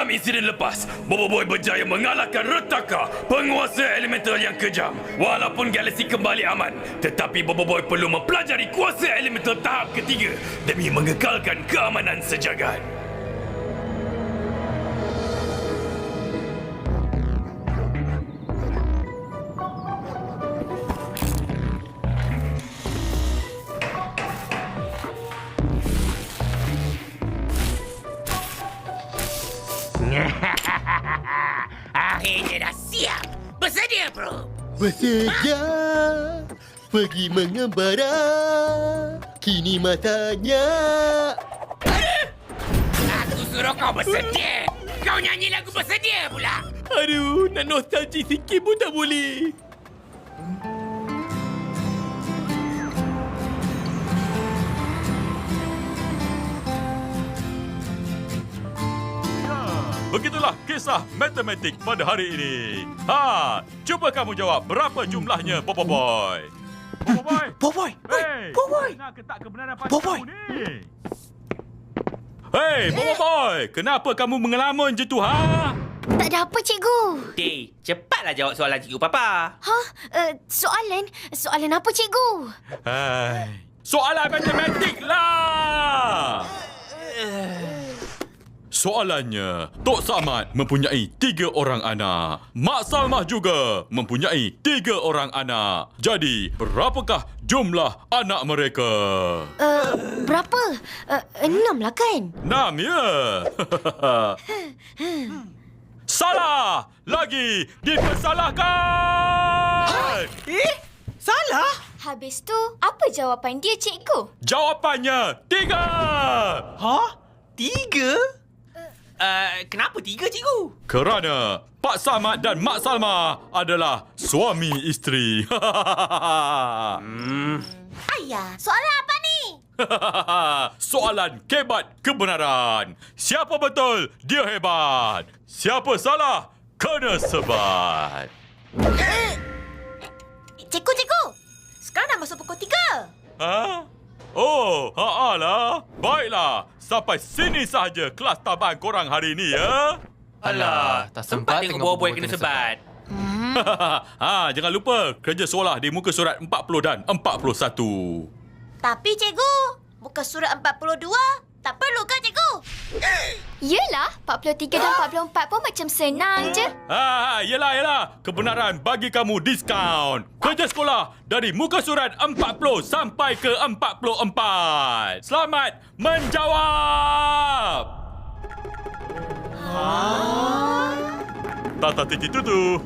Dalam insiden lepas, Bobo Boy berjaya mengalahkan Retaka, penguasa elemental yang kejam. Walaupun galaksi kembali aman, tetapi Bobo Boy perlu mempelajari kuasa elemental tahap ketiga demi mengekalkan keamanan sejagat. Akhirnya dah siap. Bersedia, bro? Bersedia pergi mengembara. Kini matanya. Aku suruh kau bersedia. Kau nyanyi lagu bersedia pula. Aduh, nak nostalgia sikit pun tak boleh. Begitulah kisah matematik pada hari ini. Cuba kamu jawab berapa jumlahnya, Bobo Boy? Bobo Boy! Bobo Boy! Hey, Bobo Boy! Nak ke tak kebenaran pada Bobo Boy! kamu ni? Hey, Bobo Boy! Kenapa kamu mengelamun je tu, ha? Tak ada apa, cikgu. Day, cepatlah jawab soalan cikgu Papa. Soalan? Soalan apa, cikgu? Hai, soalan matematik lah! Soalannya, Tok Samad mempunyai 3 orang anak. Mak Salmah juga mempunyai 3 orang anak. Jadi, berapakah jumlah anak mereka? Berapa? 6 lah kan? 6, ya? Salah! Lagi dipersalahkan! Salah? Habis tu, apa jawapan dia, cikgu? Jawapannya 3! Ha? 3? Kenapa 3, cikgu? Kerana Pak Samad dan Mak Salma adalah suami isteri. Ayah, soalan apa ni? Soalan kebat kebenaran. Siapa betul, dia hebat. Siapa salah, kena sebat. Cikgu. Sekarang dah masuk pukul 3. Ha? Oh, lah. Baiklah, sampai sini sahaja kelas tabang korang hari ini, ya. Alah, tak sempat tengok Bobo Boy kena sebat. Jangan lupa kerja sekolah di muka surat 40 dan 41. Tapi, cikgu, muka surat 42 tak perlu kan, cikgu? Yelah, 43 dan 44 pun macam senang je. Yelah. Kebenaran bagi kamu diskaun. Kerja sekolah dari muka surat 40 sampai ke 44. Selamat menjawab. Tata titi tutu.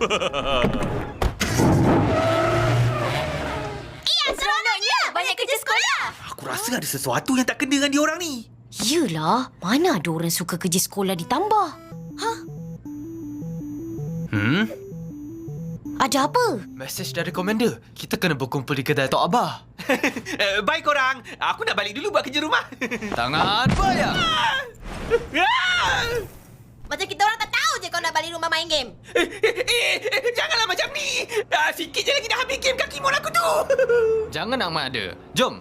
Iya, seronoknya. Banyak kerja sekolah. Aku rasa ada sesuatu yang tak kena dengan diorang ni. Yelah, mana ada orang suka kerja sekolah ditambah? Ada apa? Mesej dari komander. Kita kena berkumpul di kedai Tok Abah. Baik korang, aku nak balik dulu buat kerja rumah. Tangan bayar. Macam kita orang tak tahu je kau nak balik rumah main game. Janganlah macam ni. Sikit je lagi dah habis game kaki mon aku tu. Jangan nak main ada. Jom,